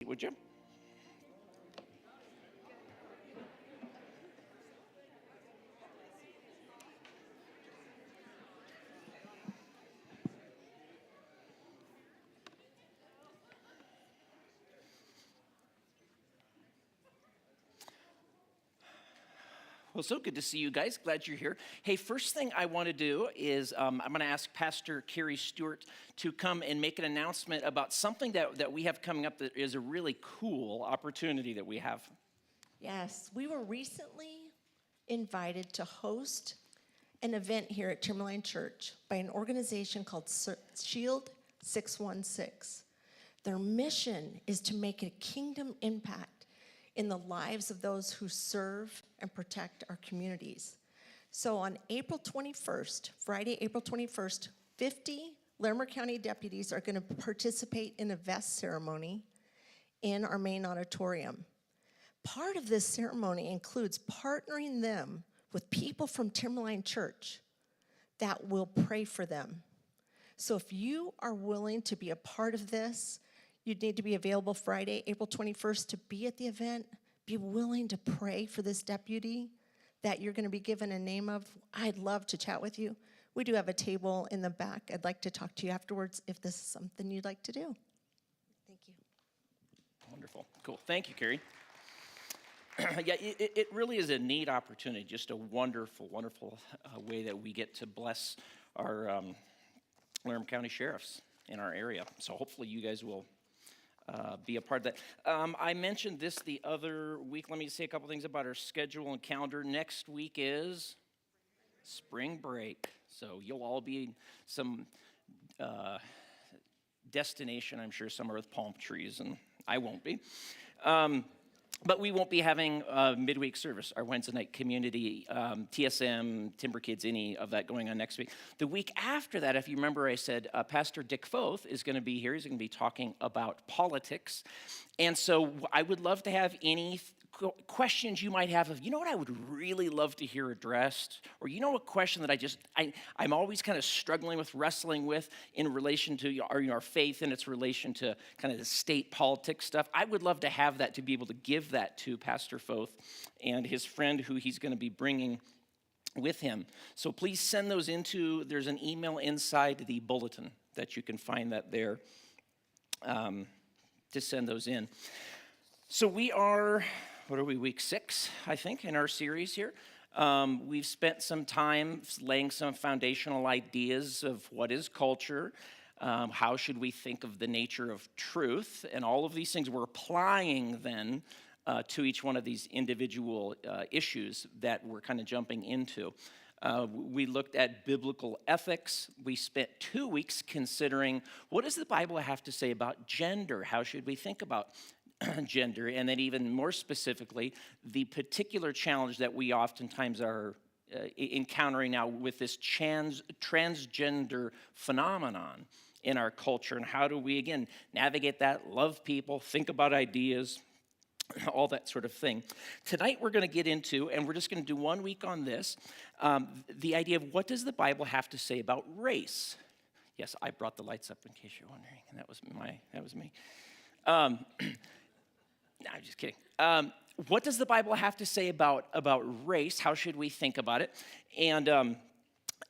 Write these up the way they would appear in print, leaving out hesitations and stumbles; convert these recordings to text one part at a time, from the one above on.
would you? Well, so good to see you guys. Glad you're here. Hey, first thing I want to do is I'm going to ask Pastor Carrie Stewart to come and make an announcement about something that we have coming up that is a really cool opportunity that we have. Yes, we were recently invited to host an event here at Timberline Church by an organization called Shield 616. Their mission is to make a kingdom impact in the lives of those who serve and protect our communities. So on April 21st, Friday, April 21st, 50 Larimer County deputies are going to participate in a vest ceremony in our main auditorium. Part of this ceremony includes partnering them with people from Timberline Church that will pray for them. So if you are willing to be a part of this, you'd need to be available Friday, April 21st to be at the event. Be willing to pray for this deputy that you're going to be given a name of. I'd love to chat with you. We do have a table in the back. I'd like to talk to you afterwards if this is something you'd like to do. Thank you. Wonderful. Cool. Thank you, Carrie. Yeah, it really is a neat opportunity, just a wonderful, wonderful way that we get to bless our Larimer County sheriffs in our area. So hopefully you guys will be a part of that. I mentioned this the other week. Let me say a couple things about our schedule and calendar. Next week is spring break. So you'll all be in some destination, I'm sure, somewhere with palm trees, and I won't be. But we won't be having midweek service, our Wednesday night community, TSM, Timber Kids, any of that going on next week. The week after that, if you remember, I said Pastor Dick Foth is going to be here. He's going to be talking about politics. And so I would love to have any questions you might have of, you know what I would really love to hear addressed? Or you know a question that I'm always kind of struggling with, wrestling with in relation to our faith and its relation to kind of the state politics stuff. I would love to have that, to be able to give that to Pastor Foth and his friend who he's going to be bringing with him. So please send those there's an email inside the bulletin that you can find that there to send those in. So we are... What are we, week 6, I think, in our series here? We've spent some time laying some foundational ideas of what is culture, how should we think of the nature of truth, and all of these things we're applying then to each one of these individual issues that we're kind of jumping into. We looked at biblical ethics. We spent 2 weeks considering what does the Bible have to say about gender? How should we think about gender, and then even more specifically, the particular challenge that we oftentimes are encountering now with this transgender phenomenon in our culture, and how do we, again, navigate that, love people, think about ideas, all that sort of thing. Tonight we're going to get into, and we're just going to do 1 week on this, the idea of what does the Bible have to say about race? Yes, I brought the lights up in case you're wondering, and that was me. No, I'm just kidding. What does the Bible have to say about race? How should we think about it? And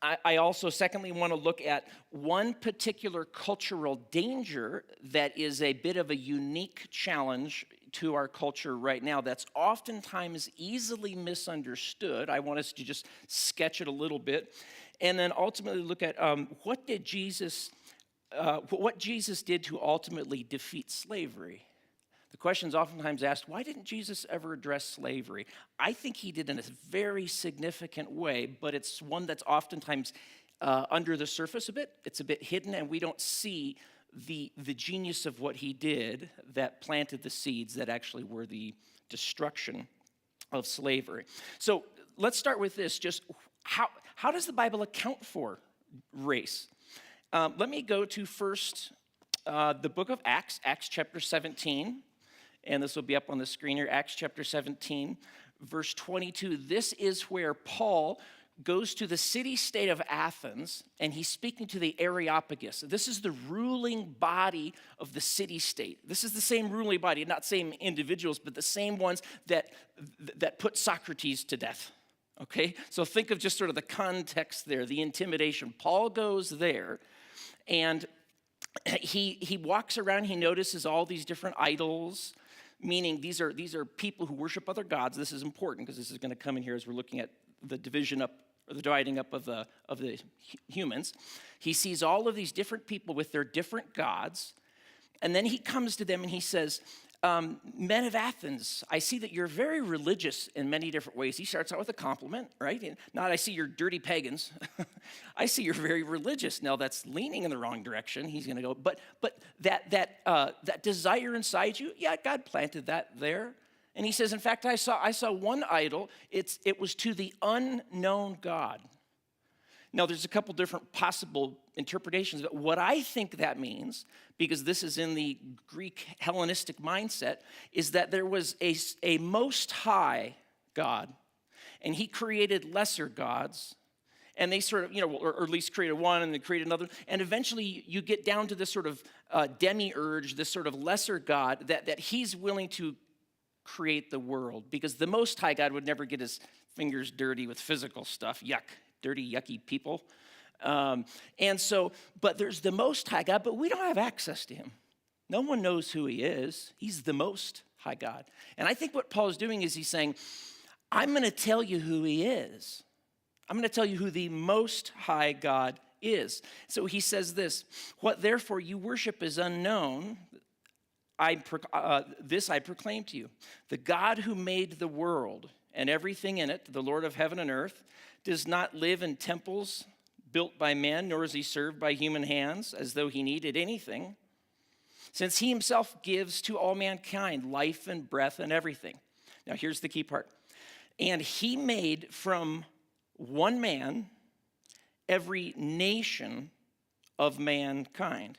I also, secondly, want to look at one particular cultural danger that is a bit of a unique challenge to our culture right now that's oftentimes easily misunderstood. I want us to just sketch it a little bit. And then ultimately look at what Jesus did to ultimately defeat slavery. The question is oftentimes asked, why didn't Jesus ever address slavery? I think he did in a very significant way, but it's one that's oftentimes under the surface a bit. It's a bit hidden, and we don't see the genius of what he did that planted the seeds that actually were the destruction of slavery. So let's start with this. Just how does the Bible account for race? Let me go to first the book of Acts chapter 17. And this will be up on the screen here, Acts chapter 17, verse 22. This is where Paul goes to the city-state of Athens, and he's speaking to the Areopagus. This is the ruling body of the city-state. This is the same ruling body, not same individuals, but the same ones that put Socrates to death. Okay? So think of just sort of the context there, the intimidation. Paul goes there, and he walks around, he notices all these different idols, meaning these are people who worship other gods. This is important because this is going to come in here as we're looking at the dividing up of the humans. He sees all of these different people with their different gods, and then he comes to them and he says, men of Athens, I see that you're very religious in many different ways. He starts out with a compliment, right? Not, I see you're dirty pagans. I see you're very religious. Now that's leaning in the wrong direction. He's going to go, but that desire inside you, yeah, God planted that there. And he says, in fact, I saw one idol. It was to the unknown God. Now, there's a couple different possible interpretations, but what I think that means, because this is in the Greek Hellenistic mindset, is that there was a most high God, and he created lesser gods, and they sort of, or at least created one, and then created another, and eventually you get down to this sort of demiurge, this sort of lesser God, that he's willing to create the world, because the Most High God would never get his fingers dirty with physical stuff. Yuck, dirty, yucky people. But there's the Most High God, but we don't have access to him. No one knows who he is. He's the Most High God. And I think what Paul is doing is he's saying, I'm going to tell you who he is. I'm going to tell you who the Most High God is. So he says this, what therefore you worship is unknown, this I proclaim to you. The God who made the world and everything in it, the Lord of heaven and earth, does not live in temples built by men, nor is he served by human hands as though he needed anything, since he himself gives to all mankind life and breath and everything. Now here's the key part. And he made from one man every nation of mankind,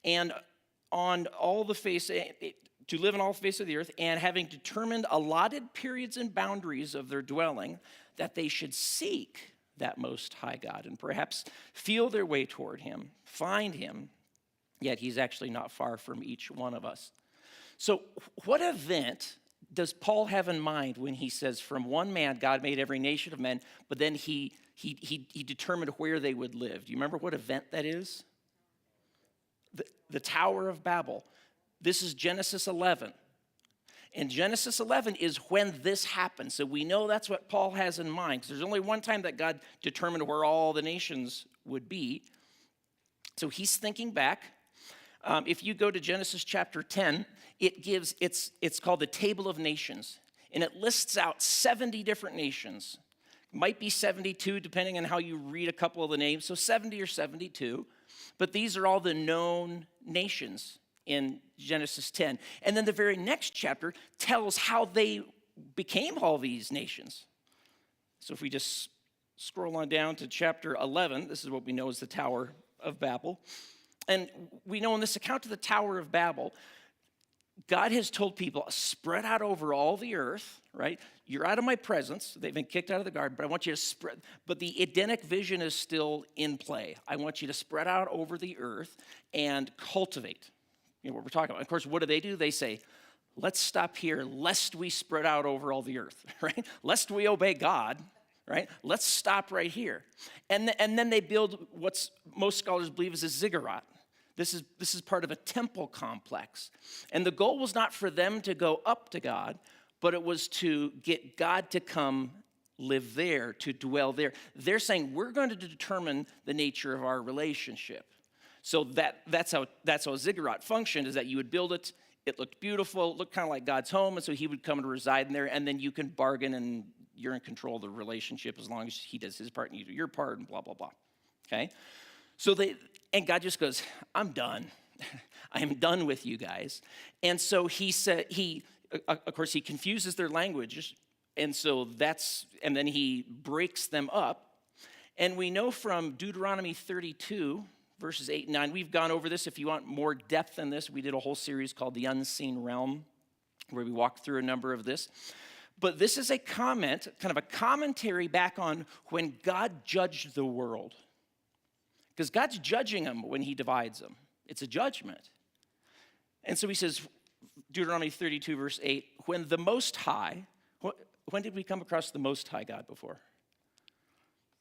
and on all the face, to live on all the face of the earth, and having determined allotted periods and boundaries of their dwelling, that they should seek that Most High God and perhaps feel their way toward him, find him, yet he's actually not far from each one of us. So what event does Paul have in mind when he says from one man God made every nation of men, but then he determined where they would live? Do you remember what event that is? The Tower of Babel. This is Genesis 11. And Genesis 11 is when this happened. So we know that's what Paul has in mind. There's only one time that God determined where all the nations would be. So he's thinking back. If you go to Genesis chapter 10, it's called the Table of Nations. And it lists out 70 different nations. Might be 72, depending on how you read a couple of the names. So 70 or 72. But these are all the known nations in Genesis 10. And then the very next chapter tells how they became all these nations. So if we just scroll on down to chapter 11, this is what we know as the Tower of Babel. And we know in this account of the Tower of Babel, God has told people, spread out over all the earth, right? You're out of my presence. They've been kicked out of the garden, but I want you to spread. But the Edenic vision is still in play. I want you to spread out over the earth and cultivate. You know what we're talking about. Of course, what do? They say, let's stop here, lest we spread out over all the earth, right? Lest we obey God, right? Let's stop right here. And then they build what's most scholars believe is a ziggurat. This is part of a temple complex. And the goal was not for them to go up to God, but it was to get God to come live there, to dwell there. They're saying, we're going to determine the nature of our relationship. So that's how a ziggurat functioned, is that you would build it, it looked beautiful, it looked kind of like God's home, and so he would come and reside in there, and then you can bargain, and you're in control of the relationship as long as he does his part and you do your part, and blah, blah, blah, okay? And God just goes, I'm done. I am done with you guys. And so of course, he confuses their languages, and then he breaks them up. And we know from Deuteronomy 32, verses 8 and 9, we've gone over this. If you want more depth in this, we did a whole series called The Unseen Realm, where we walked through a number of this. But this is a comment, kind of a commentary back on when God judged the world. Because God's judging them when he divides them. It's a judgment. And so he says, Deuteronomy 32, verse 8, when the Most High, when did we come across the Most High God before?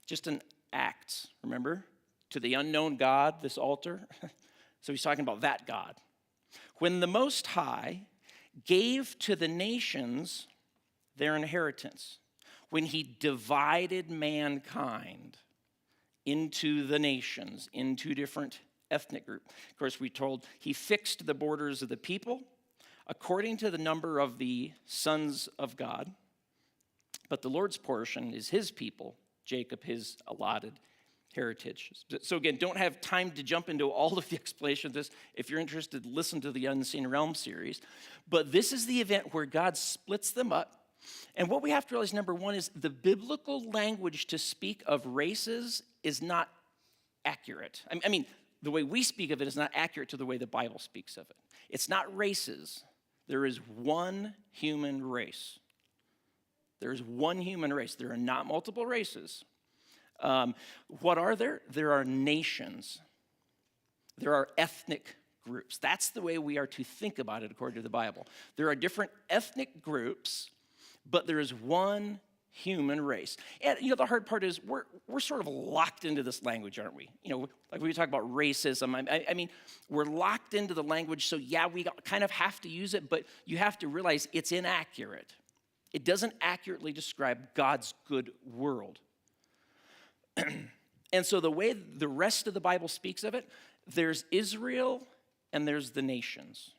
Just an act, remember? To the unknown God, this altar. So he's talking about that God. When the Most High gave to the nations their inheritance, when he divided mankind into the nations, into different ethnic groups. Of course, we're told he fixed the borders of the people according to the number of the sons of God. But the Lord's portion is his people, Jacob, his allotted heritage. So again, don't have time to jump into all of the explanation of this. If you're interested, listen to the Unseen Realm series. But this is the event where God splits them up. And what we have to realize, number one, is the biblical language to speak of races is not accurate. I mean, the way we speak of it is not accurate to the way the Bible speaks of it. It's not races. There is one human race. There is one human race. There are not multiple races. What are there? There are nations. There are ethnic groups. That's the way we are to think about it according to the Bible. There are different ethnic groups, but there is one human race. And, the hard part is we're sort of locked into this language, aren't we? Like we talk about racism. I mean, we're locked into the language, so yeah, we kind of have to use it, but you have to realize it's inaccurate. It doesn't accurately describe God's good world. And so the way the rest of the Bible speaks of it, there's Israel and there's the nations.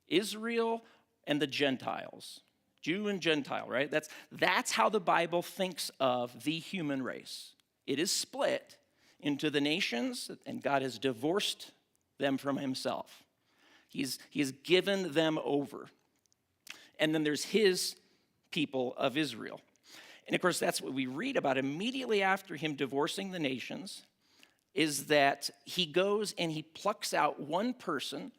Israel and the Gentiles. Jew and Gentile, right? That's how the Bible thinks of the human race. It is split into the nations, and God has divorced them from himself. He has given them over. And then there's his people of Israel. And of course, that's what we read about immediately after him divorcing the nations, is that he goes and he plucks out one person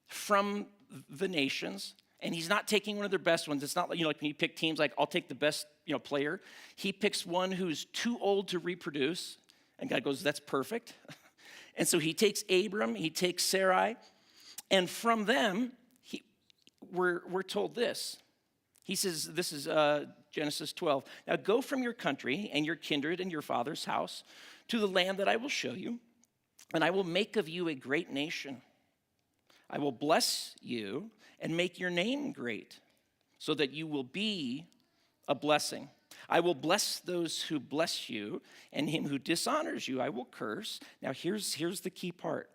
from the nations, and he's not taking one of their best ones. It's not like, like when you pick teams, like I'll take the best, player. He picks one who's too old to reproduce, and God goes, that's perfect. And so he takes Abram, he takes Sarai, and from them, we're told this. He says, this is Genesis 12. Now go from your country and your kindred and your father's house to the land that I will show you, and I will make of you a great nation. I will bless you and make your name great, so that you will be a blessing. I will bless those who bless you, and him who dishonors you I will curse. Now here's the key part.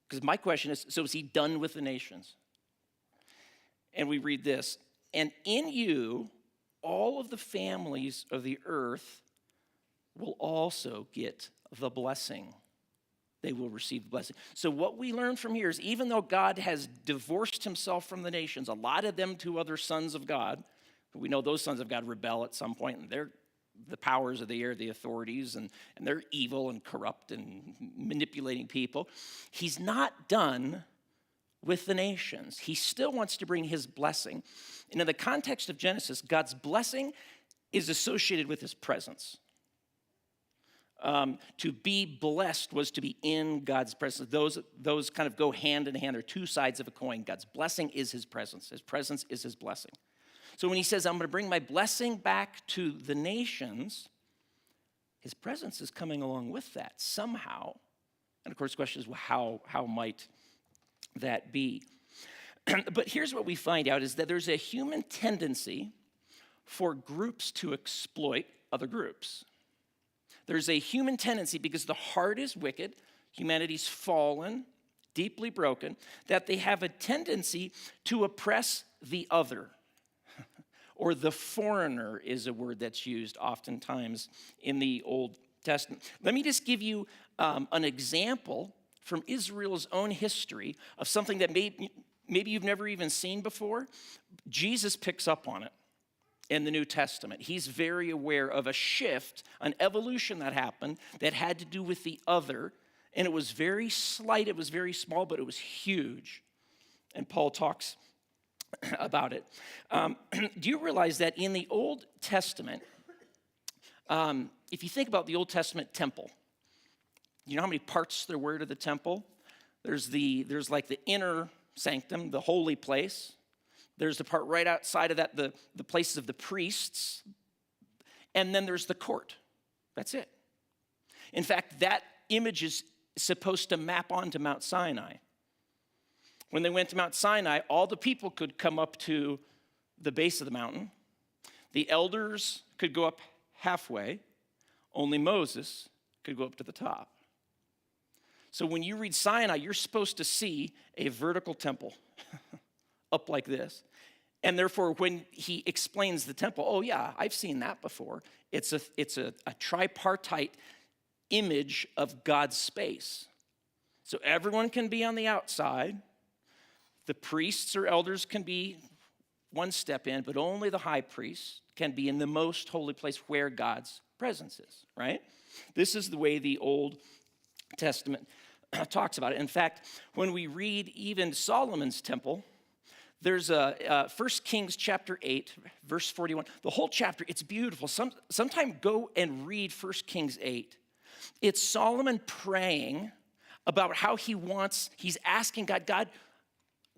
Because my question is, so is he done with the nations? And we read this, and in you all of the families of the earth will also get the blessing. They will receive the blessing. So what we learn from here is even though God has divorced himself from the nations, allotted them to other sons of God, we know those sons of God rebel at some point, and they're the powers of the air, the authorities, and they're evil and corrupt and manipulating people. He's not done with the nations. He still wants to bring his blessing. And in the context of Genesis, God's blessing is associated with his presence. To be blessed was to be in God's presence. Those kind of go hand in hand. They're two sides of a coin. God's blessing is his presence. His presence is his blessing. So when he says, I'm going to bring my blessing back to the nations, his presence is coming along with that somehow. And of course, the question is, well, how might that be? But here's what we find out is that there's a human tendency for groups to exploit other groups. There's a human tendency, because the heart is wicked, humanity's fallen, deeply broken, that they have a tendency to oppress the other. Or the foreigner is a word that's used oftentimes in the Old Testament. Let me just give you an example from Israel's own history of something that maybe you've never even seen before. Jesus picks up on it in the New Testament. He's very aware of a shift, an evolution that happened that had to do with the other, and it was very slight, it was very small, but it was huge. And Paul talks about it. Do you realize that in the Old Testament, if you think about the Old Testament temple, you know how many parts there were to the temple? There's like the inner sanctum, the holy place. There's the part right outside of that, the places of the priests. And then there's the court. That's it. In fact, that image is supposed to map onto Mount Sinai. When they went to Mount Sinai, all the people could come up to the base of the mountain. The elders could go up halfway. Only Moses could go up to the top. So when you read Sinai, you're supposed to see a vertical temple up like this. And therefore, when he explains the temple, oh yeah, I've seen that before. It's a tripartite image of God's space. So everyone can be on the outside. The priests or elders can be one step in, but only the high priest can be in the most holy place where God's presence is, right? This is the way the Old Testament talks about it. In fact, when we read even Solomon's temple, there's 1 Kings chapter 8, verse 41. The whole chapter, it's beautiful. Sometime go and read 1 Kings 8. It's Solomon praying about how he's asking God,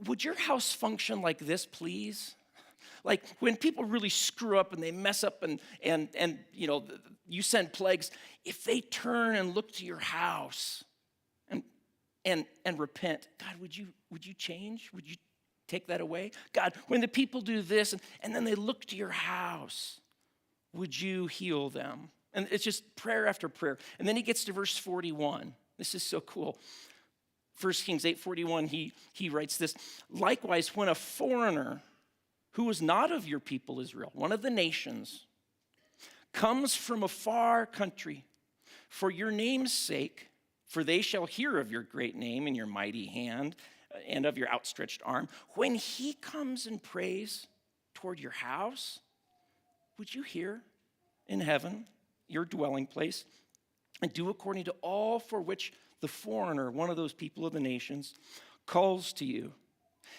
would your house function like this, please? Like when people really screw up and they mess up and you know, you send plagues, if they turn and look to your house and repent, God, would you change? Would you take that away? God, when the people do this and then they look to your house, would you heal them? And it's just prayer after prayer. And then he gets to verse 41. This is so cool. 1 Kings 8:41, he writes this, likewise, when a foreigner who is not of your people Israel, one of the nations, comes from a far country, for your name's sake, for they shall hear of your great name and your mighty hand and of your outstretched arm. When he comes and prays toward your house, would you hear in heaven, your dwelling place, and do according to all for which the foreigner, one of those people of the nations, calls to you,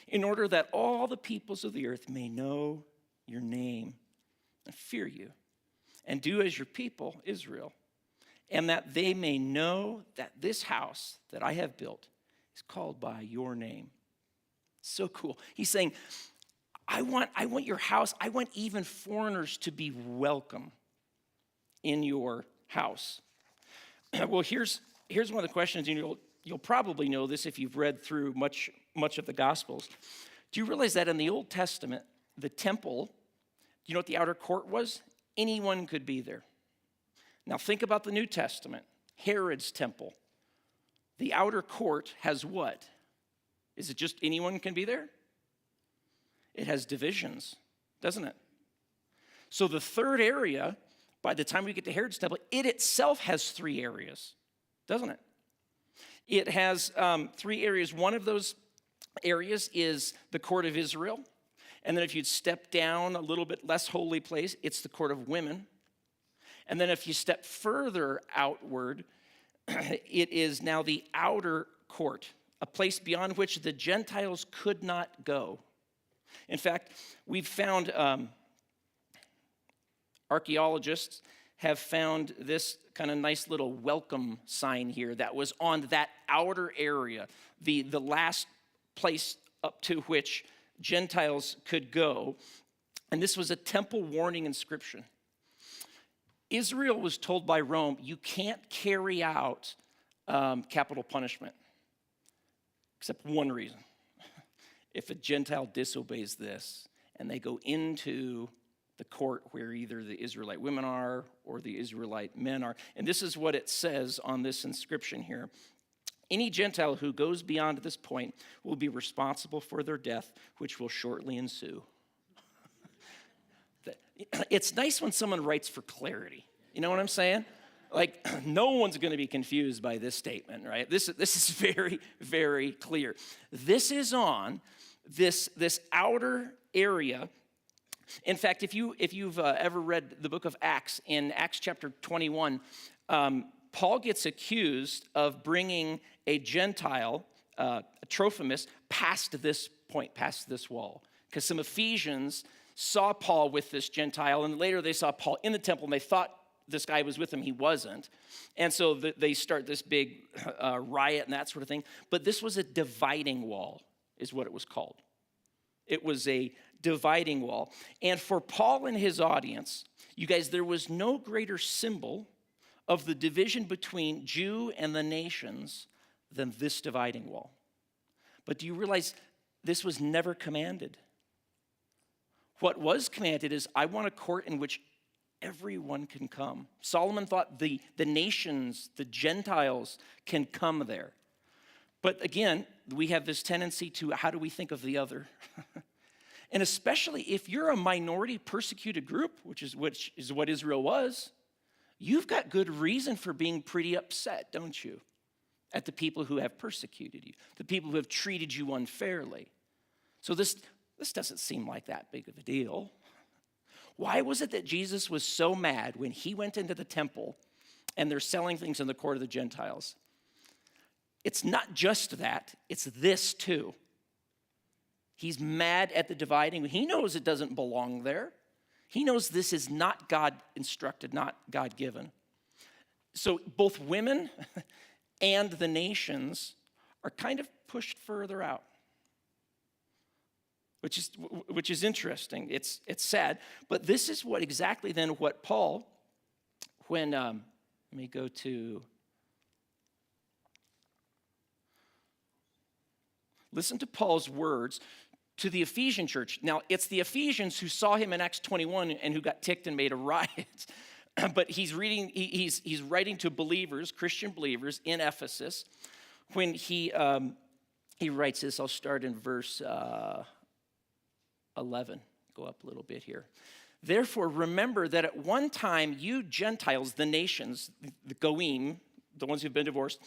in order that all the peoples of the earth may know your name and fear you, and do as your people, Israel, and that they may know that this house that I have built is called by your name. So cool. He's saying, I want your house, I want even foreigners to be welcome in your house. Well, here's one of the questions, and you'll probably know this if you've read through much of the Gospels. Do you realize that in the Old Testament, the temple, do you know what the outer court was? Anyone could be there. Now think about the New Testament, Herod's temple. The outer court has what? Is it just anyone can be there? It has divisions, doesn't it? So the third area, by the time we get to Herod's temple, it itself has 3 areas, doesn't it? It has 3 areas. One of those areas is the court of Israel. And then if you'd step down a little bit less holy place, it's the court of women. And then if you step further outward, it is now the outer court, a place beyond which the Gentiles could not go. In fact, we've found, archaeologists have found this kind of nice little welcome sign here that was on that outer area, the last place up to which Gentiles could go. And this was a temple warning inscription. Israel was told by Rome, you can't carry out capital punishment, except one reason. If a Gentile disobeys this and they go into the court where either the Israelite women are or the Israelite men are. And this is what it says on this inscription here. Any Gentile who goes beyond this point will be responsible for their death, which will shortly ensue. It's nice when someone writes for clarity. You know what I'm saying? Like, no one's going to be confused by this statement, right? This is very, very clear. This is on this outer area. In fact, if you've ever read the book of Acts, in Acts chapter 21, Paul gets accused of bringing a Gentile, Trophimus, past this point, past this wall. because some Ephesians saw Paul with this Gentile, and later they saw Paul in the temple, and they thought this guy was with him. He wasn't. And so they start this big riot and that sort of thing. But this was a dividing wall, is what it was called. It was a dividing wall. And for Paul and his audience, you guys, there was no greater symbol of the division between Jew and the nations than this dividing wall. But do you realize this was never commanded? What was commanded is, I want a court in which everyone can come. Solomon thought the nations, the Gentiles, can come there. But again, we have this tendency to, how do we think of the other? And especially if you're a minority persecuted group, which is what Israel was, you've got good reason for being pretty upset, don't you? At the people who have persecuted you, the people who have treated you unfairly. So this doesn't seem like that big of a deal. Why was it that Jesus was so mad when he went into the temple and they're selling things in the court of the Gentiles? It's not just that, it's this too. He's mad at the dividing. He knows it doesn't belong there. He knows this is not God instructed, not God given. So both women and the nations are kind of pushed further out, which is interesting. It's sad, but this is what Paul, when let me go to. Listen to Paul's words to the Ephesian church. Now, it's the Ephesians who saw him in Acts 21 and who got ticked and made a riot. But he's writing to believers, Christian believers in Ephesus. When he writes this, I'll start in verse 11. Go up a little bit here. Therefore, remember that at one time you Gentiles, the nations, the Goim, the ones who've been divorced,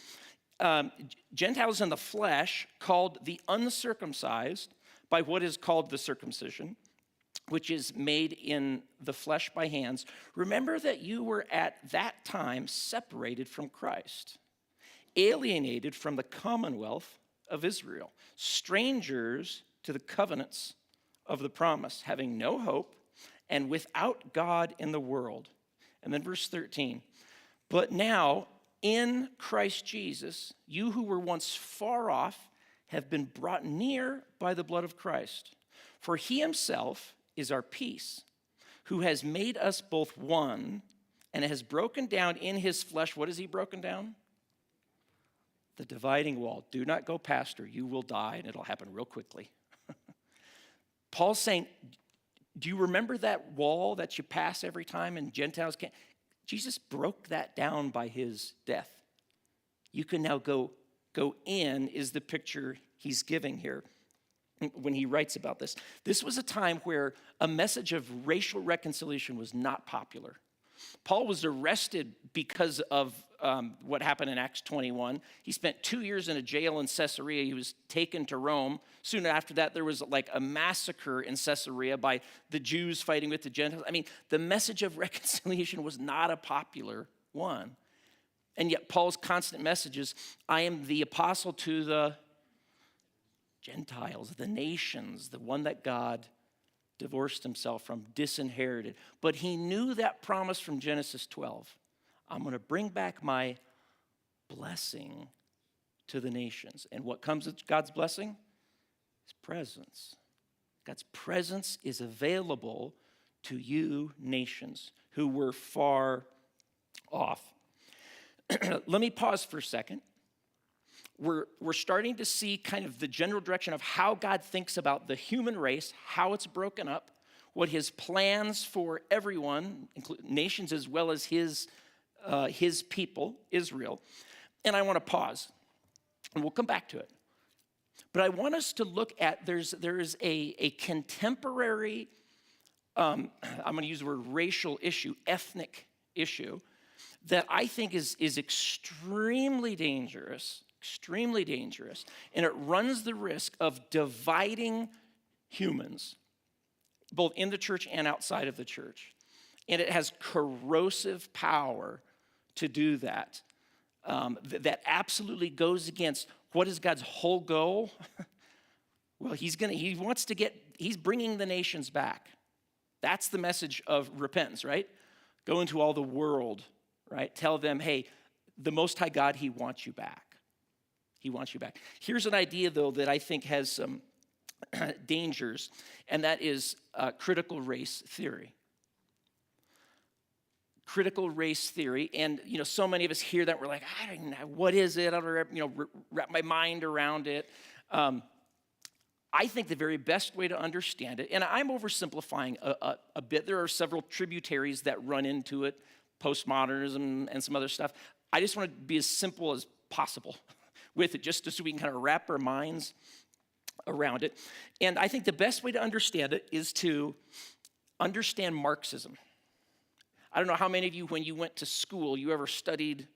Gentiles in the flesh, called the uncircumcised by what is called the circumcision, which is made in the flesh by hands. Remember that you were at that time separated from Christ, alienated from the commonwealth of Israel, strangers to the covenants of the promise, having no hope and without God in the world. And then verse 13, but now, in Christ Jesus, you who were once far off have been brought near by the blood of Christ. For he himself is our peace, who has made us both one and has broken down in his flesh. What has he broken down? The dividing wall. Do not go past her. You will die, and it'll happen real quickly. Paul's saying, do you remember that wall that you pass every time and Gentiles can't? Jesus broke that down by his death. You can now go in, is the picture he's giving here when he writes about this. This was a time where a message of racial reconciliation was not popular. Paul was arrested because of what happened in Acts 21. He spent 2 years in a jail in Caesarea. He was taken to Rome. Soon after that, there was like a massacre in Caesarea by the Jews fighting with the Gentiles. I mean, the message of reconciliation was not a popular one. And yet Paul's constant message is, I am the apostle to the Gentiles, the nations, the one that God divorced himself from, disinherited. But he knew that promise from Genesis 12. I'm going to bring back my blessing to the nations. And what comes with God's blessing? His presence. God's presence is available to you nations who were far off. Let me pause for a second. We're starting to see kind of the general direction of how God thinks about the human race, how it's broken up, what his plans for everyone, nations as well as his people, Israel. And I want to pause, and we'll come back to it. But I want us to look at, there is a contemporary, I'm going to use the word racial issue, ethnic issue, that I think is extremely dangerous, and it runs the risk of dividing humans, both in the church and outside of the church. And it has corrosive power to do that. That absolutely goes against what is God's whole goal. Well, he wants to get he's bringing the nations back. That's the message of repentance, right? Go into all the world, right? Tell them, hey, the Most High God, he wants you back. He wants you back. Here's an idea, though, that I think has some dangers, and that is critical race theory. Critical race theory, and so many of us hear that, we're like, I don't know, what is it? I don't wrap my mind around it. I think the very best way to understand it, and I'm oversimplifying a bit. There are several tributaries that run into it, postmodernism and some other stuff. I just want to be as simple as possible with it, just so we can kind of wrap our minds around it. And I think the best way to understand it is to understand Marxism. I don't know how many of you, when you went to school, you ever studied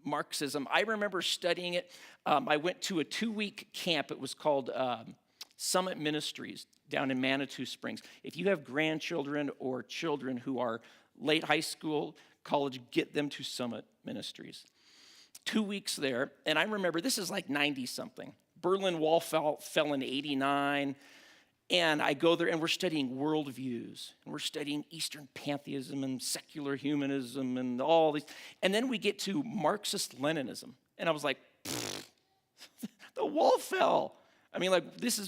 Marxism. I remember studying it. I went to a 2-week camp. It was called Summit Ministries down in Manitou Springs. If you have grandchildren or children who are late high school, college, get them to Summit Ministries. 2 weeks there, and I remember this is like 90-something. Berlin Wall fell in 89, and I go there, and we're studying worldviews, and we're studying Eastern pantheism and secular humanism and all these. And then we get to Marxist-Leninism, and I was like, the wall fell. I mean, like,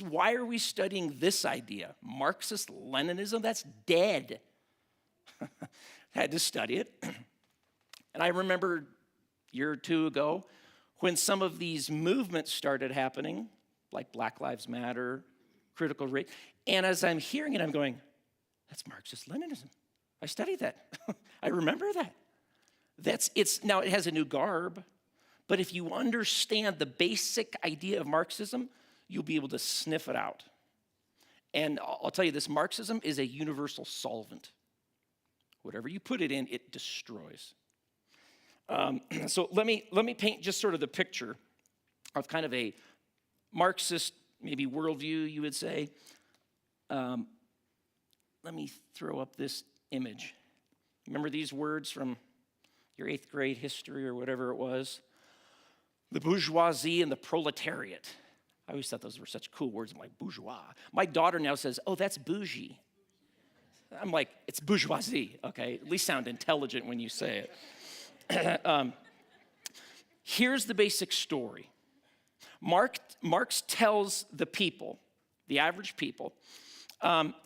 why are we studying this idea? Marxist-Leninism, that's dead. Had to study it. And I remember a year or two ago when some of these movements started happening, like Black Lives Matter, critical race, and as I'm hearing it, I'm going, that's Marxist-Leninism. I studied that. I remember that. Now it has a new garb, but if you understand the basic idea of Marxism, you'll be able to sniff it out. And I'll tell you this, Marxism is a universal solvent. Whatever you put it in, it destroys. So let me paint just sort of the picture of kind of a Marxist, maybe worldview, you would say. Let me throw up this image. Remember these words from your 8th grade history or whatever it was? The bourgeoisie and the proletariat. I always thought those were such cool words. I'm like, bourgeois. My daughter now says, oh, that's bougie. I'm like, it's bourgeoisie, okay? At least sound intelligent when you say it. Here's the basic story. Marx tells the people, the average people,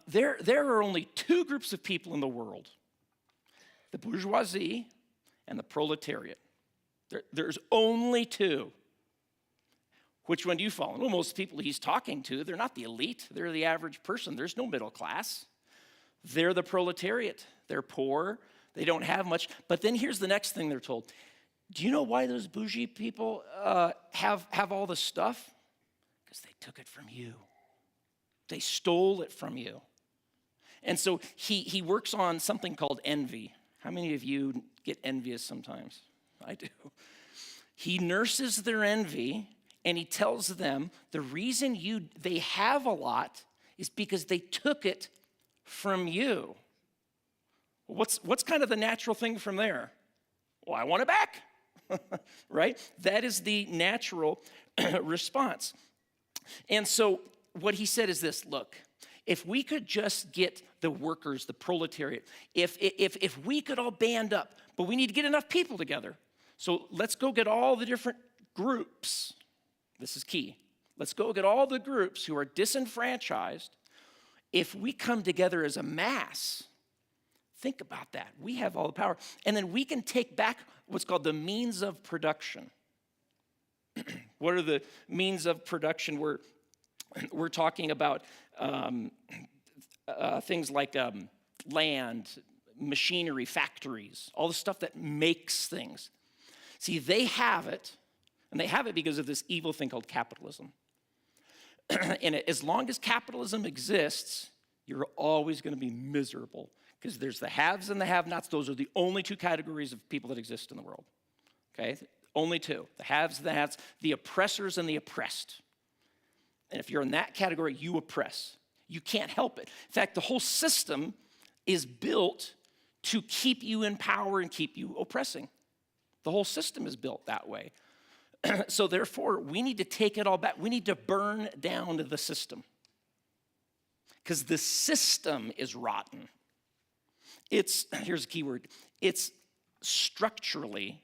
there are only 2 groups of people in the world, the bourgeoisie and the proletariat. There's only 2. Which one do you fall in? Well, most people he's talking to, they're not the elite. They're the average person. There's no middle class. They're the proletariat. They're poor. They don't have much. But then here's the next thing they're told. Do you know why those bougie people have all the stuff? Because they took it from you. They stole it from you. And so he works on something called envy. How many of you get envious sometimes? I do. He nurses their envy, and he tells them the reason they have a lot is because they took it from you. What's kind of the natural thing from there? Well, I want it back, right? That is the natural response. And so what he said is this, look, if we could just get the workers, the proletariat, if we could all band up, but we need to get enough people together. So let's go get all the different groups. This is key. Let's go get all the groups who are disenfranchised. If we come together as a mass, think about that. We have all the power. And then we can take back what's called the means of production. What are the means of production? We're talking about things like land, machinery, factories, all the stuff that makes things. See, they have it, and they have it because of this evil thing called capitalism. And as long as capitalism exists, you're always going to be miserable because there's the haves and the have-nots. Those are the only 2 categories of people that exist in the world, okay? Only 2, the haves and the have-nots, the oppressors and the oppressed. And if you're in that category, you oppress. You can't help it. In fact, the whole system is built to keep you in power and keep you oppressing. The whole system is built that way. So therefore, we need to take it all back. We need to burn down the system. because the system is rotten. Here's a key word, it's structurally,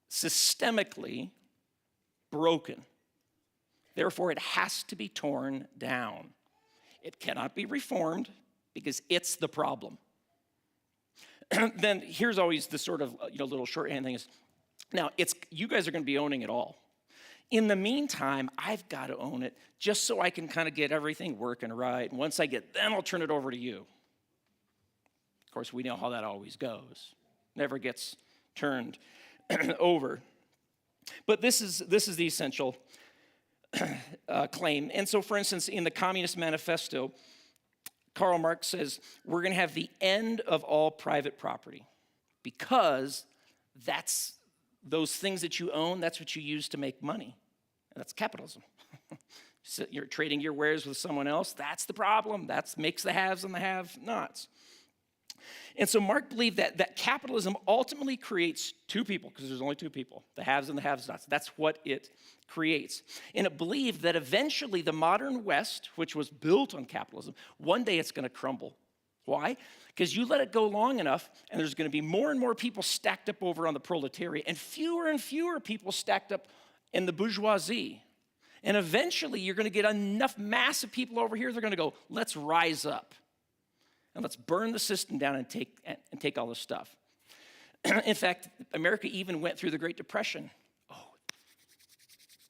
systemically broken. Therefore, it has to be torn down. It cannot be reformed because it's the problem. Then here's always the sort of little shorthand thing is, now you guys are going to be owning it all. In the meantime, I've got to own it just so I can kind of get everything working right. And once I get, then I'll turn it over to you. Of course, we know how that always goes. Never gets turned over. But this is the essential claim. And so, for instance, in the Communist Manifesto, Karl Marx says, we're going to have the end of all private property because that's those things that you own, that's what you use to make money. And that's capitalism. So you're trading your wares with someone else. That's the problem. That makes the haves and the have-nots. And so Marx believed that capitalism ultimately creates two people, because there's only two people, the haves and the have-nots. That's what it creates. And it believed that eventually the modern West, which was built on capitalism, one day it's going to crumble. Why? Because you let it go long enough, and there's going to be more and more people stacked up over on the proletariat, and fewer people stacked up in the bourgeoisie. And eventually you're going to get enough massive people over here, they're going to go, let's rise up. And let's burn the system down and take all this stuff. In fact, America even went through the Great Depression. Oh,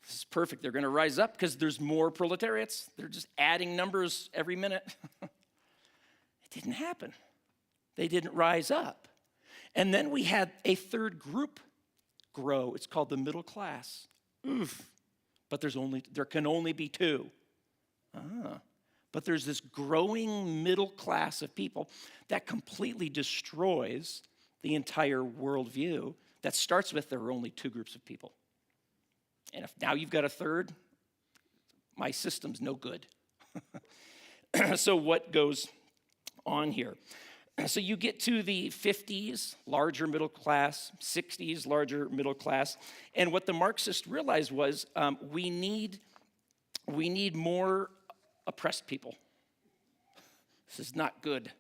this is perfect. They're going to rise up because there's more proletariats. They're just adding numbers every minute. It didn't happen. They didn't rise up. And then we had a third group grow. It's called the middle class. Oof. But there can only be two. But there's this growing middle class of people that completely destroys the entire worldview that starts with there are only two groups of people. And if now you've got a third, my system's no good. So what goes on here? So you get to the 50s, larger middle class, 60s, larger middle class. And what the Marxists realized was we need more oppressed people. This is not good.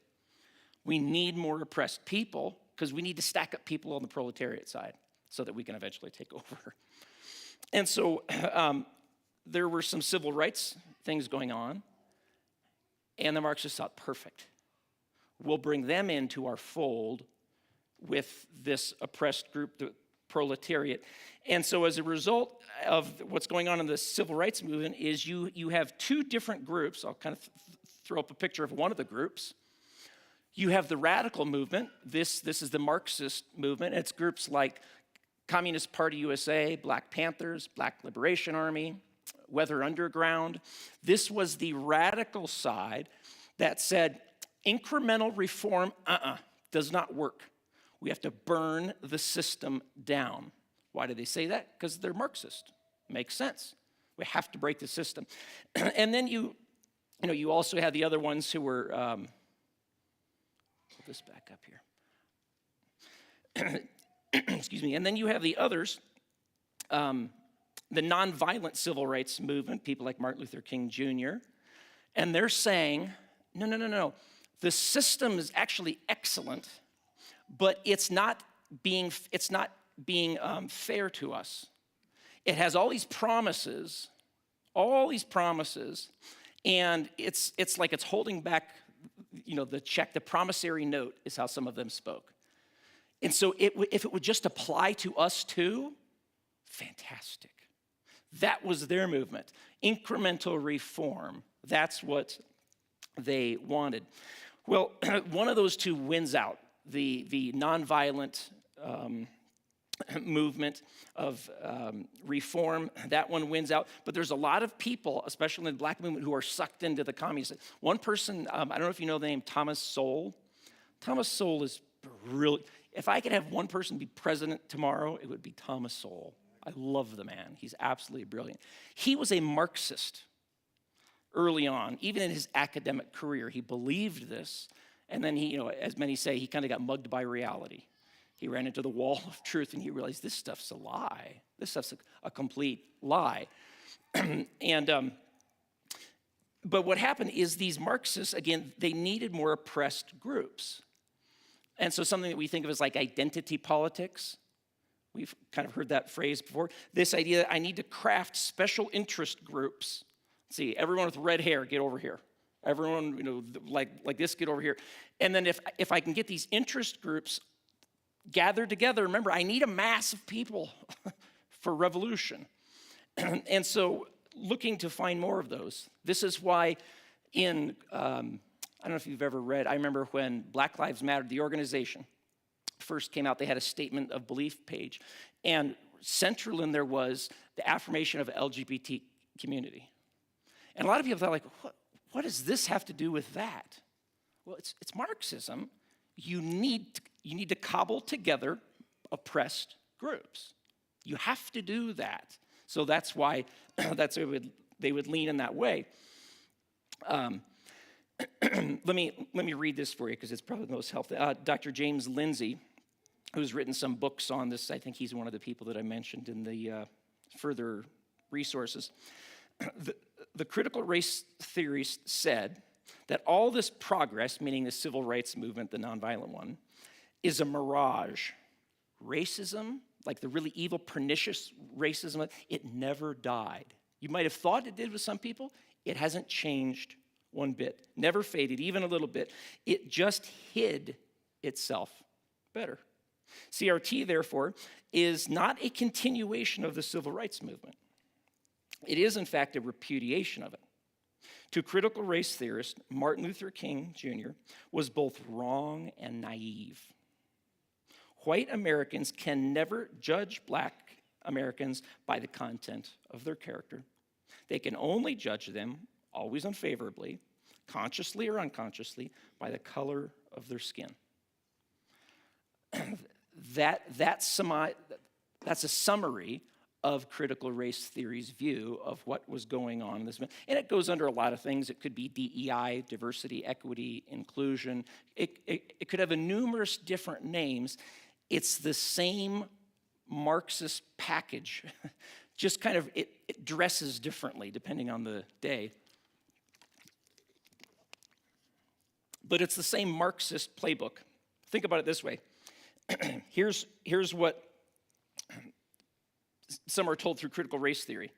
We need more oppressed people because we need to stack up people on the proletariat side so that we can eventually take over. And so there were some civil rights things going on, and the Marxists thought, perfect. We'll bring them into our fold with this oppressed group, the proletariat. And so as a result of what's going on in the civil rights movement is you have two different groups. I'll kind of throw up a picture of one of the groups. You have the radical movement. This is the Marxist movement. It's groups like Communist Party USA, Black Panthers, Black Liberation Army, Weather Underground. This was the radical side that said incremental reform does not work. We have to burn the system down. Why do they say that? Because they're Marxist. Makes sense. We have to break the system. And then you also had the other ones who were, pull this back up here. Excuse me. And then you have the others, the nonviolent civil rights movement, people like Martin Luther King Jr., and they're saying, no. The system is actually excellent, but it's not being fair to us. It has all these promises, and it's like it's holding back, the check. The promissory note is how some of them spoke. And so if it would just apply to us too, fantastic. That was their movement. Incremental reform. That's what they wanted. Well, one of those two wins out. The nonviolent movement of reform, that one wins out. But there's a lot of people, especially in the black movement, who are sucked into the communists. One person, I don't know if you know the name Thomas Sowell. Thomas Sowell is brilliant. If I could have one person be president tomorrow, it would be Thomas Sowell. I love the man. He's absolutely brilliant. He was a Marxist early on, even in his academic career. He believed this, and then he, as many say, he kind of got mugged by reality. He ran into the wall of truth, and he realized this stuff's a lie. This stuff's a complete lie. But what happened is these Marxists, again, they needed more oppressed groups. And so something that we think of as like identity politics, we've kind of heard that phrase before. This idea that I need to craft special interest groups. See, everyone with red hair, get over here. Everyone, like this, get over here. And then if I can get these interest groups gathered together, remember, I need a mass of people for revolution. And so looking to find more of those. This is why I don't know if you've ever read, I remember when Black Lives Matter, the organization, first came out, they had a statement of belief page. And central in there was the affirmation of LGBT community. And a lot of people thought, like, what does this have to do with that? Well, it's Marxism. You need to cobble together oppressed groups. You have to do that. So that's why they would lean in that way. Let me read this for you because it's probably the most helpful. Dr. James Lindsay, who's written some books on this, I think he's one of the people that I mentioned in the further resources. The critical race theories said that all this progress, meaning the civil rights movement, the nonviolent one, is a mirage. Racism, like the really evil, pernicious racism, it never died. You might have thought it did with some people. It hasn't changed one bit, never faded, even a little bit. It just hid itself better. CRT, therefore, is not a continuation of the civil rights movement. It is, in fact, a repudiation of it. To critical race theorist, Martin Luther King Jr. was both wrong and naive. White Americans can never judge black Americans by the content of their character. They can only judge them, always unfavorably, consciously or unconsciously, by the color of their skin. That's a summary of critical race theory's view of what was going on in this. And it goes under a lot of things. It could be DEI, diversity, equity, inclusion. It could have numerous different names. It's the same Marxist package, just kind of it dresses differently depending on the day. But it's the same Marxist playbook. Think about it this way. Here's what some are told through critical race theory.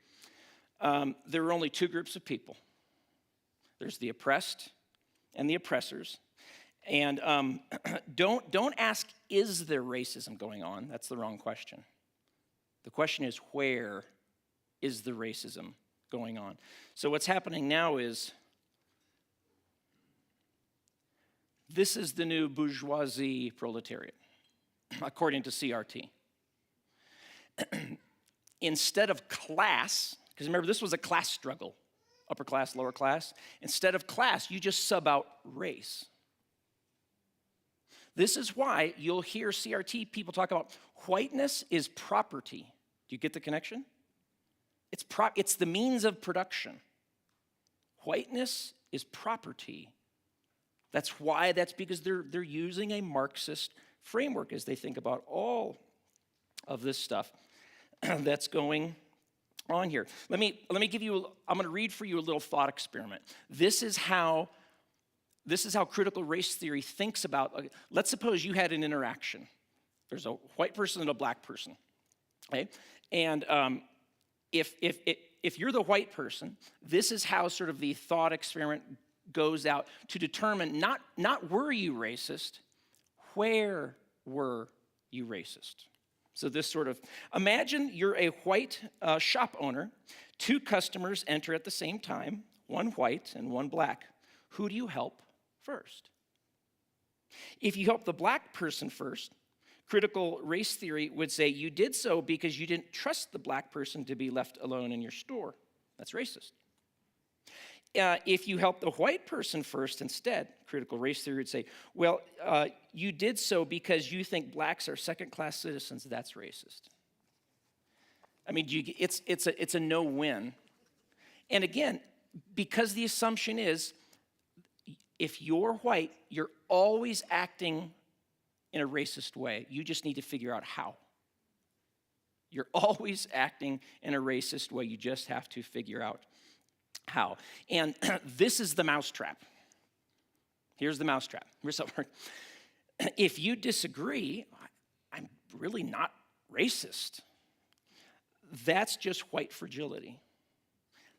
There are only two groups of people. There's the oppressed and the oppressors. And don't ask, is there racism going on? That's the wrong question. The question is, where is the racism going on? So what's happening now is, this is the new bourgeoisie proletariat, according to CRT. Instead of class, because remember, this was a class struggle, upper class, lower class. Instead of class, you just sub out race. This is why you'll hear CRT people talk about whiteness is property. Do you get the connection? It's the means of production. Whiteness is property. That's because they're using a Marxist framework as they think about all of this stuff that's going on here. I'm going to read for you a little thought experiment. This is how critical race theory thinks about, let's suppose you had an interaction. There's a white person and a black person, okay? And if you're the white person, this is how sort of the thought experiment goes out to determine not were you racist, where were you racist? So this sort of, imagine you're a white shop owner. Two customers enter at the same time, one white and one black. Who do you help first? If you help the black person first, critical race theory would say you did so because you didn't trust the black person to be left alone in your store. That's racist. If you help the white person first instead, critical race theory would say, well, you did so because you think blacks are second-class citizens. That's racist. I mean, it's a no-win. And again, because the assumption is, if you're white, you're always acting in a racist way. You just need to figure out how. You're always acting in a racist way. You just have to figure out how. And this is the mousetrap. Here's the mousetrap. Here's how it works. If you disagree, I'm really not racist. That's just white fragility.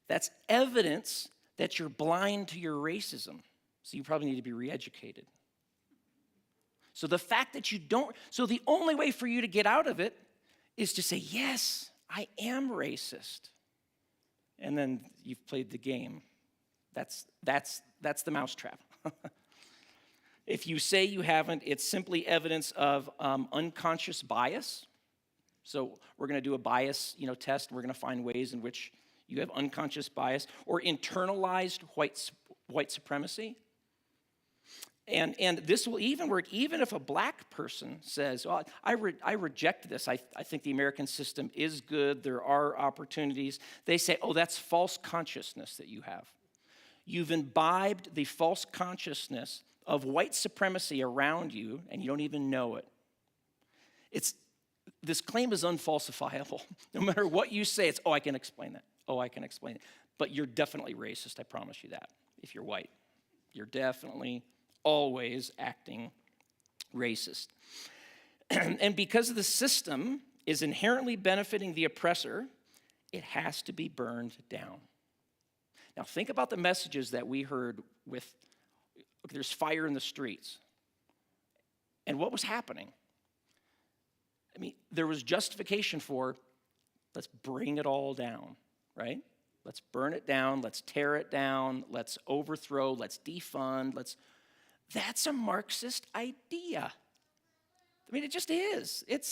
That's evidence that you're blind to your racism. So you probably need to be re-educated. So the fact that you don't, so the only way for you to get out of it is to say, yes, I am racist. And then you've played the game. That's the mousetrap. If you say you haven't, it's simply evidence of unconscious bias. So we're going to do a bias, test. We're going to find ways in which you have unconscious bias or internalized white supremacy. And this will even work even if a black person says, well, I reject this. I think the American system is good. There are opportunities. They say, oh, that's false consciousness that you have. You've imbibed the false consciousness of white supremacy around you, and you don't even know it. This claim is unfalsifiable. No matter what you say, it's, oh, I can explain that. Oh, I can explain it. But you're definitely racist, I promise you that, if you're white. You're definitely always acting racist. And because the system is inherently benefiting the oppressor, it has to be burned down. Now, think about the messages that we heard with, there's fire in the streets. And what was happening? I mean, there was justification for, let's bring it all down, right? Let's burn it down, let's tear it down, let's overthrow, let's defund, That's a Marxist idea. I mean, it just is. It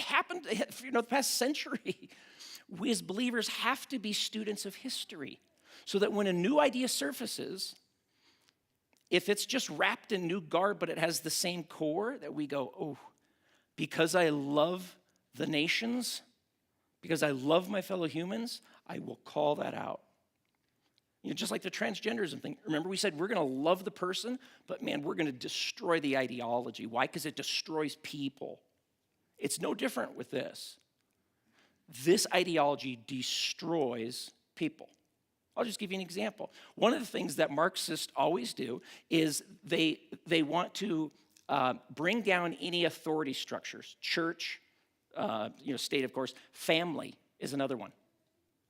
happened, the past century. We as believers have to be students of history so that when a new idea surfaces, if it's just wrapped in new garb, but it has the same core, that we go, oh, because I love the nations, because I love my fellow humans, I will call that out. Just like the transgenderism thing. Remember we said we're going to love the person, but man, we're going to destroy the ideology. Why? Because it destroys people. It's no different with this. This ideology destroys people. I'll just give you an example. One of the things that Marxists always do is they want to bring down any authority structures. Church, state, of course. Family is another one.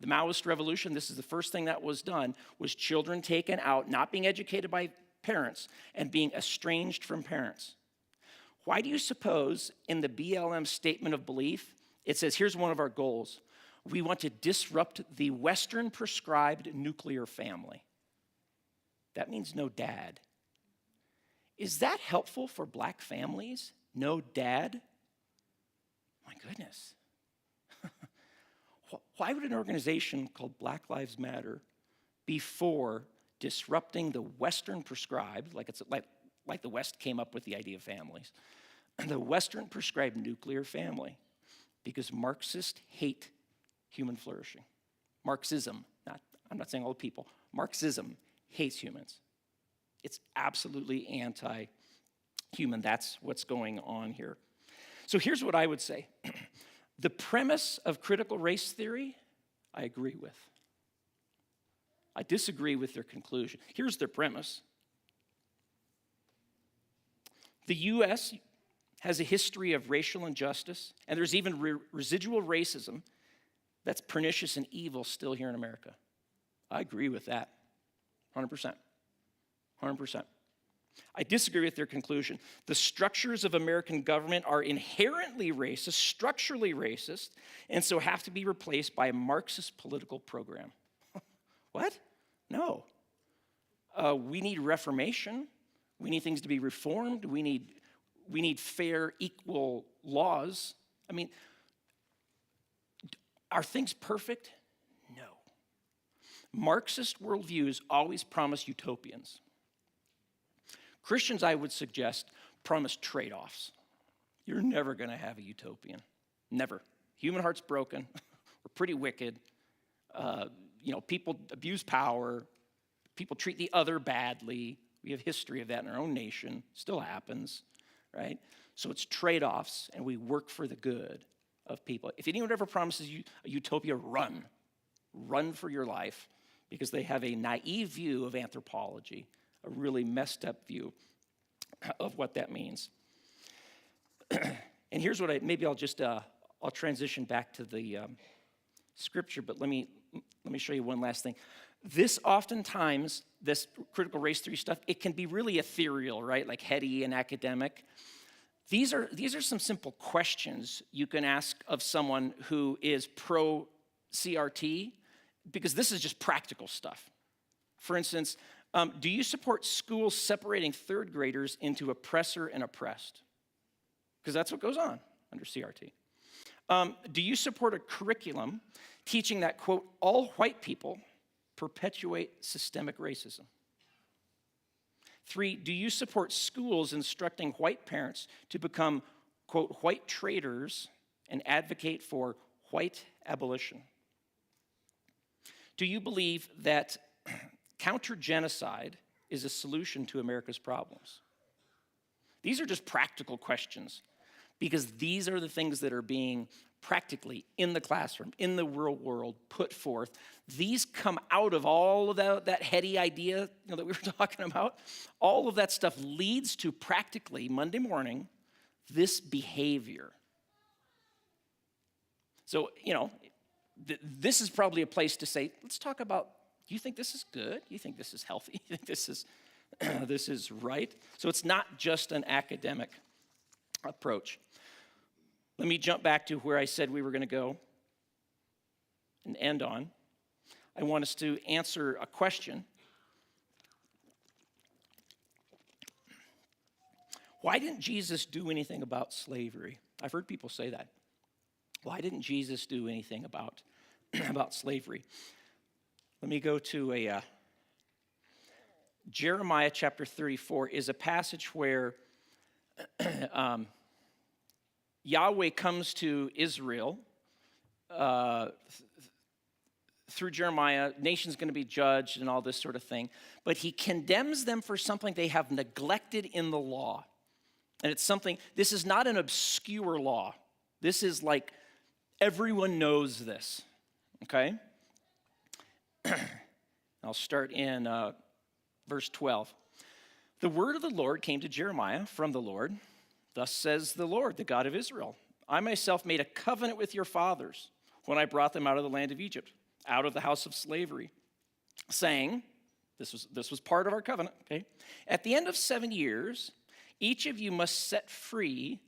The Maoist revolution, this is the first thing that was done, was children taken out, not being educated by parents, and being estranged from parents. Why do you suppose in the BLM statement of belief, it says, here's one of our goals. We want to disrupt the Western prescribed nuclear family. That means no dad. Is that helpful for black families? No dad? My goodness. Why would an organization called Black Lives Matter be for disrupting the Western prescribed, like the West came up with the idea of families, the Western prescribed nuclear family? Because Marxists hate human flourishing. Marxism, I'm not saying all people, Marxism hates humans. It's absolutely anti-human. That's what's going on here. So here's what I would say. The premise of critical race theory, I agree with. I disagree with their conclusion. Here's their premise. The U.S. has a history of racial injustice, and there's even residual racism that's pernicious and evil still here in America. I agree with that, 100%. 100%. I disagree with their conclusion. The structures of American government are inherently racist, structurally racist, and so have to be replaced by a Marxist political program. What? No. We need reformation. We need things to be reformed. We need fair, equal laws. I mean, are things perfect? No. Marxist worldviews always promise utopians. Christians, I would suggest, promise trade-offs. You're never going to have a utopian. Never. Human heart's broken. We're pretty wicked. People abuse power. People treat the other badly. We have history of that in our own nation. Still happens, right? So it's trade-offs, and we work for the good of people. If anyone ever promises you a utopia, run. Run for your life, because they have a naive view of anthropology, a really messed up view of what that means. And here's what I'll transition back to the scripture, but let me show you one last thing. This oftentimes, this critical race theory stuff, it can be really ethereal, right? Like heady and academic. These are some simple questions you can ask of someone who is pro CRT, because this is just practical stuff. For instance, do you support schools separating third graders into oppressor and oppressed? Because that's what goes on under CRT. Do you support a curriculum teaching that, quote, all white people perpetuate systemic racism? 3, do you support schools instructing white parents to become, quote, white traitors and advocate for white abolition? Do you believe that counter-genocide is a solution to America's problems? These are just practical questions, because these are the things that are being practically in the classroom, in the real world, put forth. These come out of all of that heady idea that we were talking about. All of that stuff leads to practically, Monday morning, this behavior. So, this is probably a place to say, let's talk about, do you think this is good? Do you think this is healthy? Do you think this is right? So it's not just an academic approach. Let me jump back to where I said we were going to go and end on. I want us to answer a question. Why didn't Jesus do anything about slavery? I've heard people say that. Why didn't Jesus do anything about slavery? Let me go to Jeremiah chapter 34 is a passage where Yahweh comes to Israel through Jeremiah. Nation's going to be judged and all this sort of thing. But he condemns them for something they have neglected in the law. And it's something, this is not an obscure law. This is like, everyone knows this, okay? I'll start in verse 12. The word of the Lord came to Jeremiah from the Lord. Thus says the Lord, the God of Israel, I myself made a covenant with your fathers when I brought them out of the land of Egypt, out of the house of slavery, saying, this was part of our covenant, okay? At the end of 7 years, each of you must set free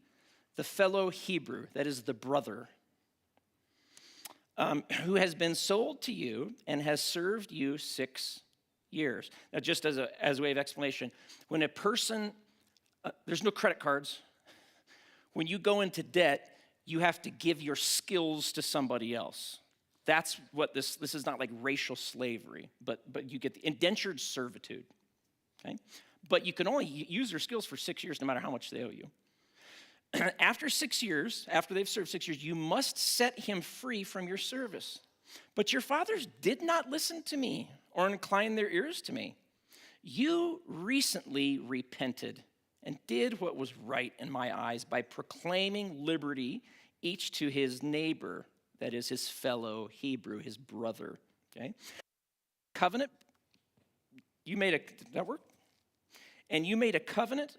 the fellow Hebrew, that is the brother, who has been sold to you and has served you 6 years. Now, just as a way of explanation, when a person, there's no credit cards. When you go into debt, you have to give your skills to somebody else. That's what this is not like racial slavery, but you get the indentured servitude, okay? But you can only use your skills for 6 years no matter how much they owe you. After 6 years, after they've served 6 years, you must set him free from your service. But your fathers did not listen to me or incline their ears to me. You recently repented and did what was right in my eyes by proclaiming liberty each to his neighbor, that is his fellow Hebrew, his brother, okay? Covenant, did that work? And you made a covenant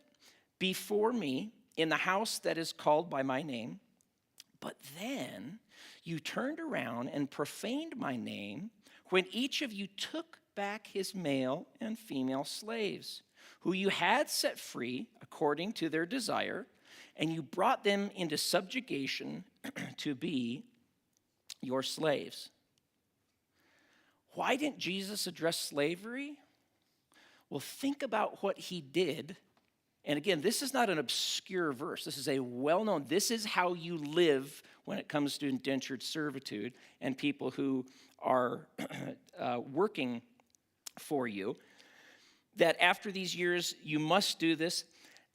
before me in the house that is called by my name, but then you turned around and profaned my name when each of you took back his male and female slaves, who you had set free according to their desire, and you brought them into subjugation to be your slaves. Why didn't Jesus address slavery? Well, think about what he did. And again, this is not an obscure verse. This is a well-known, this is how you live when it comes to indentured servitude and people who are working for you. That after these years, you must do this.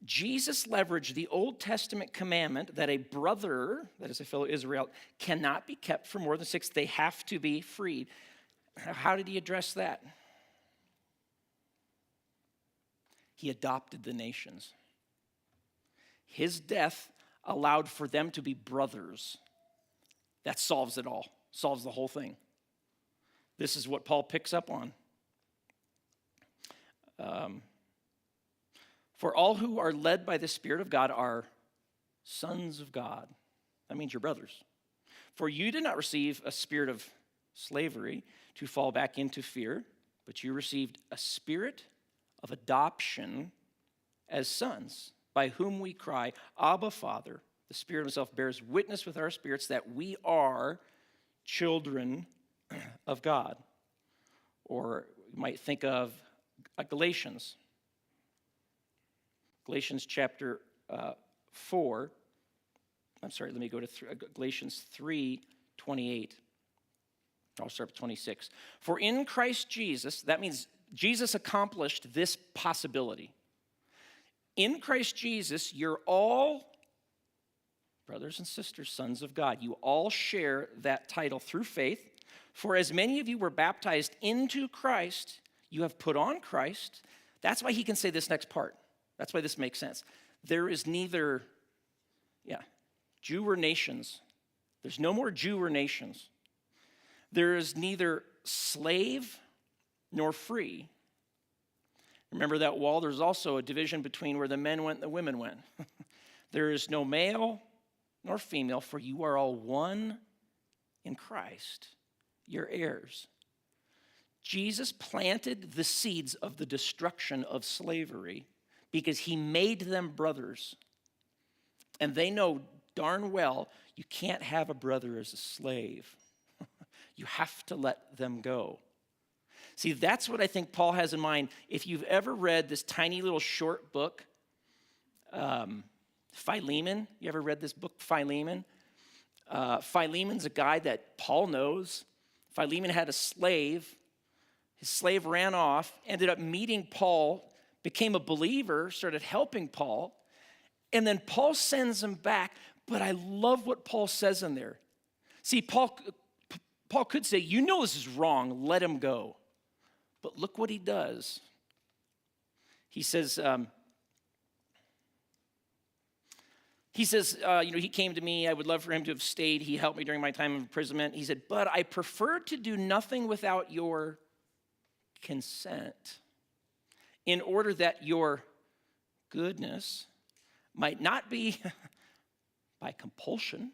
Jesus leveraged the Old Testament commandment that a brother, that is a fellow Israel, cannot be kept for more than 6. They have to be freed. How did he address that? He adopted the nations. His death allowed for them to be brothers. That solves it all, solves the whole thing. This is what Paul picks up on. For all who are led by the Spirit of God are sons of God. That means you're brothers. For you did not receive a spirit of slavery to fall back into fear, but you received a spirit of adoption as sons, by whom we cry, Abba, Father. The Spirit himself bears witness with our spirits that we are children of God. Or you might think of Galatians. Galatians chapter 4. I'm sorry, let me go to Galatians 3:28. I'll start with 26. For in Christ Jesus, that means Jesus accomplished this possibility. In Christ Jesus, you're all brothers and sisters, sons of God. You all share that title through faith. For as many of you were baptized into Christ, you have put on Christ. That's why he can say this next part. That's why this makes sense. There is neither, Jew or nations. There's no more Jew or nations. There is neither slave nor free. Remember that wall? There's also a division between where the men went and the women went. There is no male nor female, for you are all one in Christ. You're heirs. Jesus planted the seeds of the destruction of slavery because he made them brothers. And they know darn well you can't have a brother as a slave. You have to let them go. See, that's what I think Paul has in mind. If you've ever read this tiny little short book, Philemon, you ever read this book, Philemon? Philemon's a guy that Paul knows. Philemon had a slave. His slave ran off, ended up meeting Paul, became a believer, started helping Paul, and then Paul sends him back. But I love what Paul says in there. See, Paul could say, you know this is wrong, let him go. But look what he does. He says, he came to me. I would love for him to have stayed. He helped me during my time of imprisonment. He said, but I prefer to do nothing without your consent, in order that your goodness might not be by compulsion,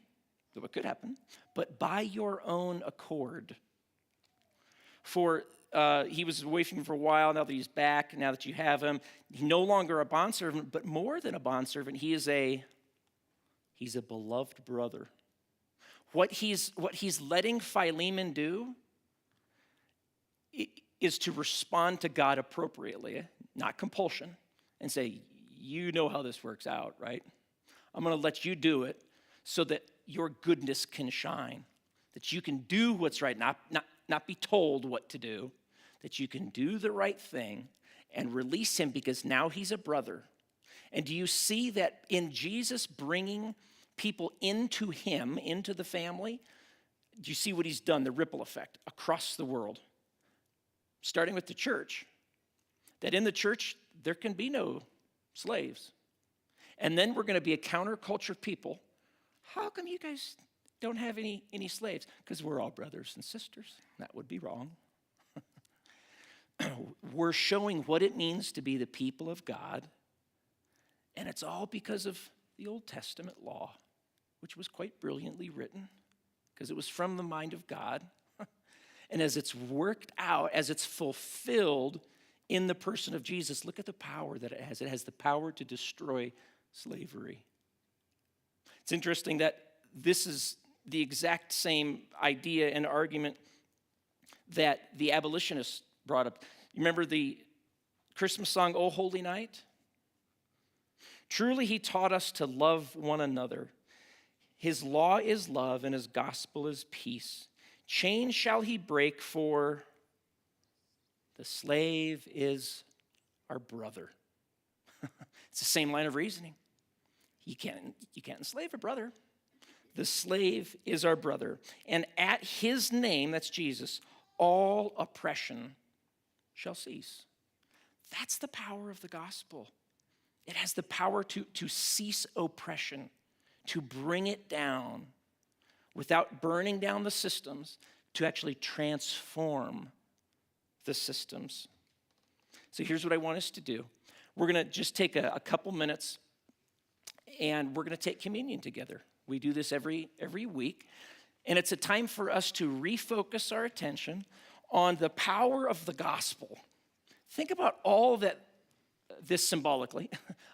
what could happen, but by your own accord. For he was away from you for a while. Now that he's back, now that you have him, he's no longer a bondservant, but more than a bondservant, he's a beloved brother. What he's letting Philemon do is to respond to God appropriately, not compulsion, and say, you know how this works out, right? I'm going to let you do it so that your goodness can shine, that you can do what's right, not be told what to do, that you can do the right thing and release him because now he's a brother. And do you see that in Jesus bringing people into him, into the family, do you see what he's done, the ripple effect across the world? Starting with the church, that in the church there can be no slaves. And then we're going to be a counterculture people. How come you guys don't have any slaves? Because we're all brothers and sisters. That would be wrong. We're showing what it means to be the people of God. And it's all because of the Old Testament law, which was quite brilliantly written because it was from the mind of God. And as it's worked out, as it's fulfilled in the person of Jesus, look at the power that it has. It has the power to destroy slavery. It's interesting that this is the exact same idea and argument that the abolitionists brought up. You remember the Christmas song, "O Holy Night"? Truly, he taught us to love one another. His law is love, and his gospel is peace. Chains shall he break, for the slave is our brother. It's the same line of reasoning. You can't enslave a brother. The slave is our brother. And at his name, that's Jesus, all oppression shall cease. That's the power of the gospel. It has the power to cease oppression, to bring it down without burning down the systems, to actually transform the systems. So here's what I want us to do. We're going to just take a couple minutes, and we're going to take communion together. We do this every week, and it's a time for us to refocus our attention on the power of the gospel. Think about all that this symbolically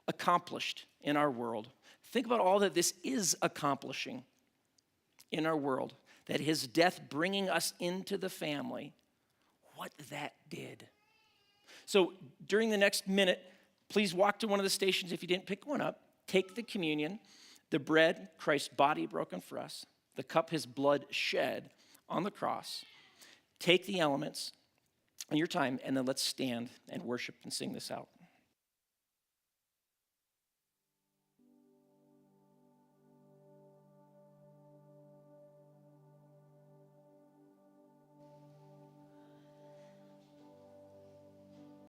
accomplished in our world. Think about all that this is accomplishing in our world, that his death bringing us into the family, what that did. So during the next minute, please walk to one of the stations if you didn't pick one up. Take the communion, the bread, Christ's body broken for us, the cup, his blood shed on the cross. Take the elements in your time, and then let's stand and worship and sing this out.